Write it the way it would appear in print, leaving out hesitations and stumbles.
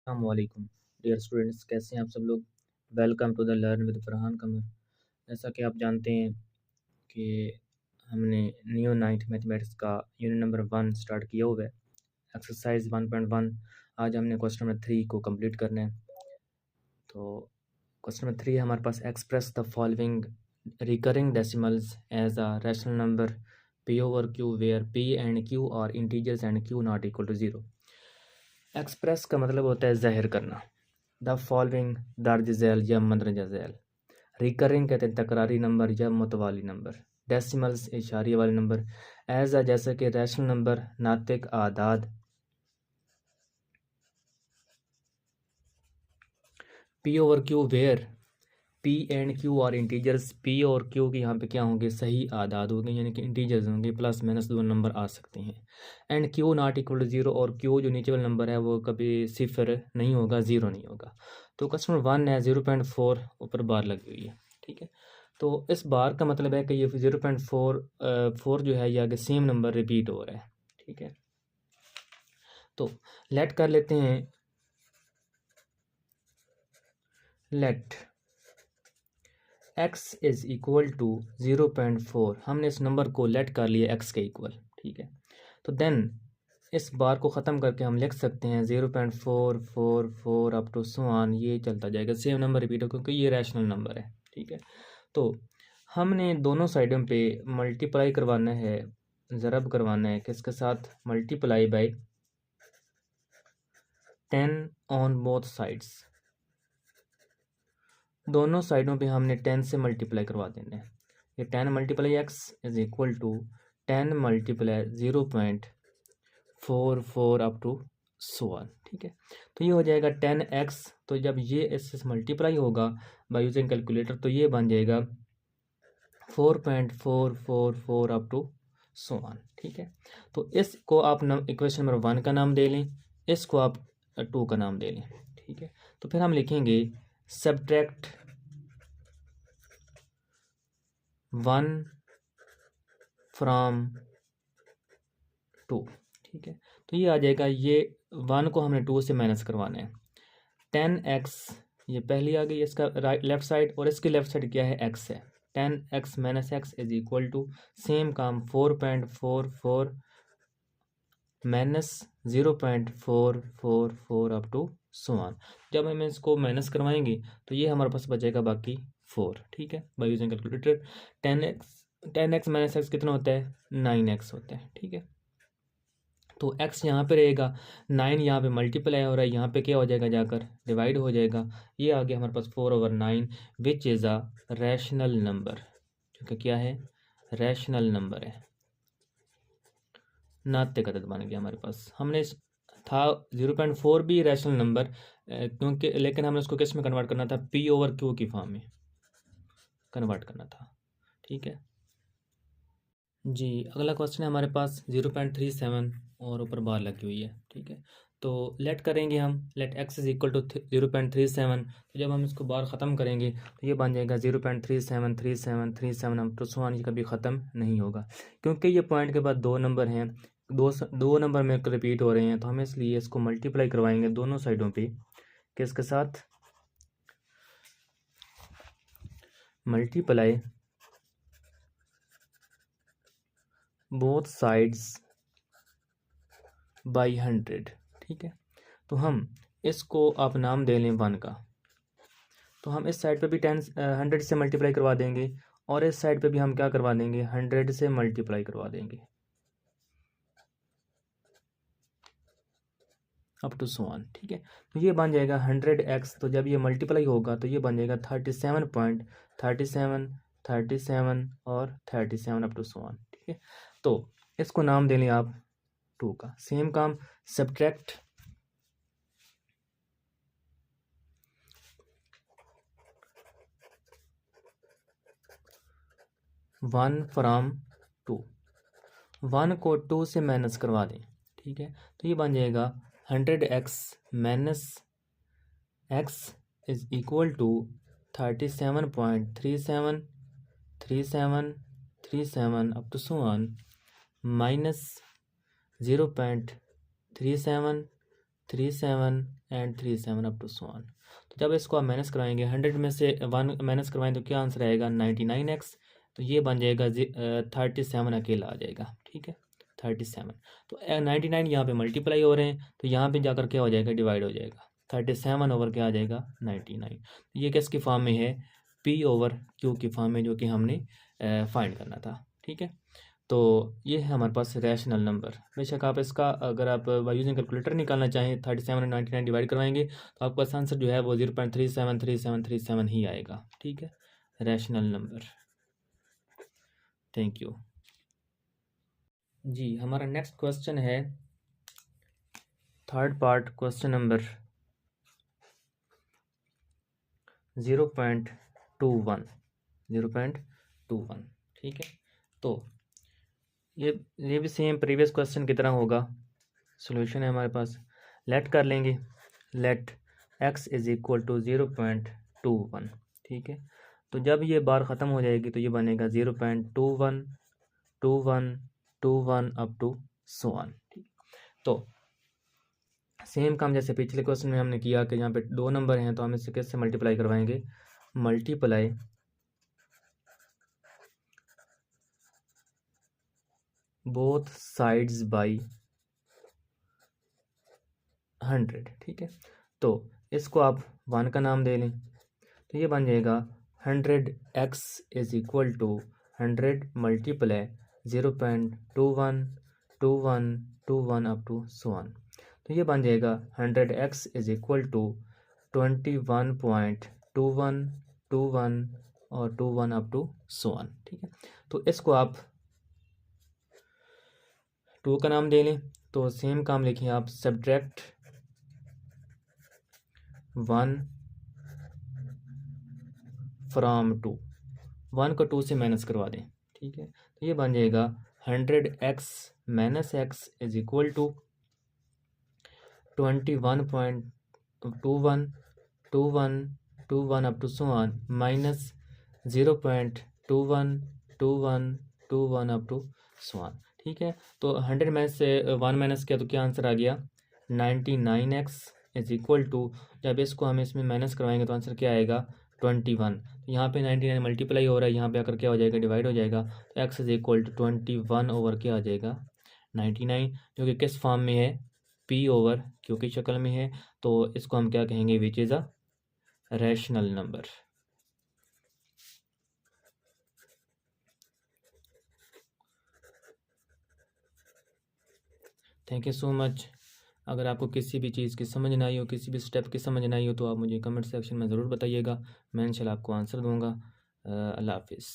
अस्सलामुअलैकुम dear students, कैसे हैं आप सब लोग। Welcome to the learn with Farhan Qamar. जैसा कि आप जानते हैं कि हमने न्यू नाइन्थ मैथमेटिक्स का यूनिट नंबर 1 स्टार्ट किया हुआ है, एक्सरसाइज 1.1। आज हमने क्वेश्चन नंबर 3 को कंप्लीट करना है। तो क्वेश्चन नंबर 3 हमारे पास, express the following recurring decimals as a rational number p over q where p and q are integers and q not equal to 0। Express का मतलब होता है जाहिर करना। द फॉलोइंग दर्ज झैल या मंदरजा झैल। रिकरिंग कहते हैं तकरारी नंबर या मुतवाली नंबर। डेसिमल्स इशारिया वाले नंबर। एज अ जैसे कि रैशनल नंबर, नातिक आदाद। P over q where p and q are integers. P और क्यू के यहाँ पे क्या होंगे, सही आदाद होंगे, यानी कि इंटीजर्स होंगे, प्लस माइनस दो नंबर आ सकते हैं। And q not equal to 0, और क्यू जो नीचे वाला नंबर है वो कभी सिफर नहीं होगा, 0 नहीं होगा। तो क्वेश्चन 1 है 0.4, ऊपर बार लगी हुई है, ठीक है। तो इस बार का मतलब है कि ये 0.4 जो है ये आगे सेम नंबर रिपीट हो रहा है, ठीक है। तो लेट कर लेते हैं, let x is equal to 0.4। हमने इस नंबर को लेट कर लिया x के इक्वल, ठीक है। तो देन इस बार को ख़त्म करके हम लिख सकते हैं 0.444 अप टू सो ऑन, ये चलता जाएगा, सेम नंबर रिपीट हो क्योंकि ये रैशनल नंबर है, ठीक है। तो हमने दोनों साइडों पे मल्टीप्लाई करवाना है, ज़रब करवाना है, किसके साथ, multiply by 10 on both sides. दोनों साइडों पे हमने 10 से मल्टीप्लाई करवा देना है। ये 10 multiply x is equal to 10 multiply 0.44 up to so on, ठीक है। तो ये हो जाएगा 10x। तो जब ये इससे मल्टीप्लाई होगा बाय यूजिंग कैलकुलेटर तो ये बन जाएगा 4.444 अप टू सो ऑन, ठीक है। तो इसको आप इक्वेशन नंबर 1 का नाम दे लें, इसको आप 2 का नाम दे लें, ठीक है। तो फिर हम लिखेंगे सब्ट्रैक्ट 1 फ्रॉम 2, ठीक है। तो ये आ जाएगा, ये 1 को हमने 2 से माइनस करवाना है। 10x ये पहली आ गई, इसका राइट लेफ्ट साइड, और इसकी लेफ्ट साइड क्या है, x है। 10x minus x is equal to, same काम, 4.44 minus 0.444 up to so on. जब हम इसको माइनस करवाएंगे तो ये हमारे पास बचेगा बाकी 4, ठीक है, by using calculator. 10x minus x कितना होता है, 9x होता है, ठीक है। तो x यहाँ पे रहेगा, 9 यहाँ पे मल्टीप्लाई हो रहा है, यहाँ पे क्या हो जाएगा, जाकर डिवाइड हो जाएगा। ये आ गया हमारे पास 4/9 which is a rational number, जो कि क्या है, रैशनल नंबर है, नातिक अदद बन गया हमारे पास। हमने था 0.4 भी रैशनल नंबर, क्योंकि लेकिन हमने उसको किस में कन्वर्ट करना था, पी ओवर क्यू की फॉर्म में कन्वर्ट करना था, ठीक है जी। अगला क्वेश्चन है हमारे पास 0.37 और ऊपर बार लगी हुई है, ठीक है। तो लेट करेंगे हम, let x is equal to 0.37। तो जब हम इसको बार ख़त्म करेंगे तो ये बन जाएगा 0.373737 अप टू सो ऑन, ये कभी ख़त्म नहीं होगा क्योंकि ये पॉइंट के बाद दो नंबर हैं, दो नंबर में रिपीट हो रहे हैं। तो हम इसलिए इसको मल्टीप्लाई करवाएंगे दोनों साइडों पे, किसके साथ, मल्टीप्लाई बोथ साइड्स बाई 100, ठीक है। तो हम इसको आप नाम दे लें 1 का। तो हम इस साइड पे भी 100 से मल्टीप्लाई करवा देंगे, और इस साइड पे भी हम क्या करवा देंगे, 100 से मल्टीप्लाई करवा देंगे अप टू सो ऑन, ठीक है। तो ये बन जाएगा 100x। तो जब ये मल्टीप्लाई होगा तो ये बन जाएगा 37.37 और 37 अप टू सो ऑन, ठीक है। तो इसको नाम दे लें आप 2 का। सेम काम, सब्ट्रैक्ट 1 फ्रॉम 2, 1 को 2 से माइनस करवा दें, ठीक है। तो ये बन जाएगा 100x minus x is equal to 37.373737 up to so on minus 0.37 37 and 37 up to so on. तो जब इसको आप माइनस करवाएंगे 100 में से 1 माइनस करवाएं तो क्या आंसर आएगा 99x। तो ये बन जाएगा 37 अकेला आ जाएगा, ठीक है 37। तो 99 यहाँ पे मल्टीप्लाई हो रहे हैं तो यहाँ पे जाकर क्या हो जाएगा डिवाइड हो जाएगा 37 ओवर क्या आ जाएगा 99। ये किसकी फॉर्म में है P ओवर Q की फॉर्म में जो कि हमने फाइंड करना था, ठीक है। तो ये है हमारे पास रैशनल नंबर। बेशक आप इसका अगर आप बाय यूजिंग कैलकुलेटर निकालना चाहें 37 और 99 डिवाइड करवाएंगे तो आपका आंसर जो है वो 0.373737 ही आएगा, ठीक है रैशनल नंबर। थैंक यू जी। हमारा नेक्स्ट क्वेश्चन है थर्ड पार्ट क्वेश्चन नंबर 0.21 0.21, ठीक है। तो ये भी सेम प्रीवियस क्वेश्चन की तरह होगा। सॉल्यूशन है हमारे पास, लेट कर लेंगे, let x is equal to 0.21, ठीक है। तो जब ये बार ख़त्म हो जाएगी तो ये बनेगा 0.21 21 21 अप टू सो ऑन, ठीक। तो सेम काम जैसे पिछले क्वेश्चन में हमने किया कि यहाँ पे 2 नंबर हैं तो हम इसे किससे मल्टीप्लाई करवाएंगे, मल्टीप्लाई बोथ साइड्स बाई 100, ठीक है। तो इसको आप 1 का नाम दे लें तो ये बन जाएगा 100x is equal to 100 multiply 0.21 21 21 up to so on. तो ये बन जाएगा 100x इज इक्वल टू 21.21 21 और 21 अप टू सो ऑन, ठीक है। तो इसको आप 2 का नाम दे लें तो सेम काम लिखिए आप, सब्ट्रैक्ट 1 फ्राम 2, 1 को 2 से माइनस करवा दें, ठीक है। तो ये बन जाएगा 100x minus x is equal to 21.21 21 21 up to so on minus 0.21 21 21 up to so on, ठीक है। तो 100 में से 1 माइनस किया तो क्या आंसर आ गया 99x इज इक्वल टू, जब इसको हम इसमें माइनस करवाएंगे तो आंसर क्या आएगा 21। तो यहाँ पे 99 मल्टीप्लाई हो रहा है, यहाँ पे आकर क्या हो जाएगा डिवाइड हो जाएगा। तो x is equal to 21 over क्या आ जाएगा 99, जो कि किस फॉर्म में है P ओवर Q की शक्ल में है। तो इसको हम क्या कहेंगे which is a rational number. Thank you so much. अगर आपको किसी भी चीज़ की समझ ना आई हो, किसी भी स्टेप की समझ ना आई हो तो आप मुझे कमेंट सेक्शन में ज़रूर बताइएगा, मैं इंशाल्लाह आपको आंसर दूंगा। अल्लाह हाफिज़।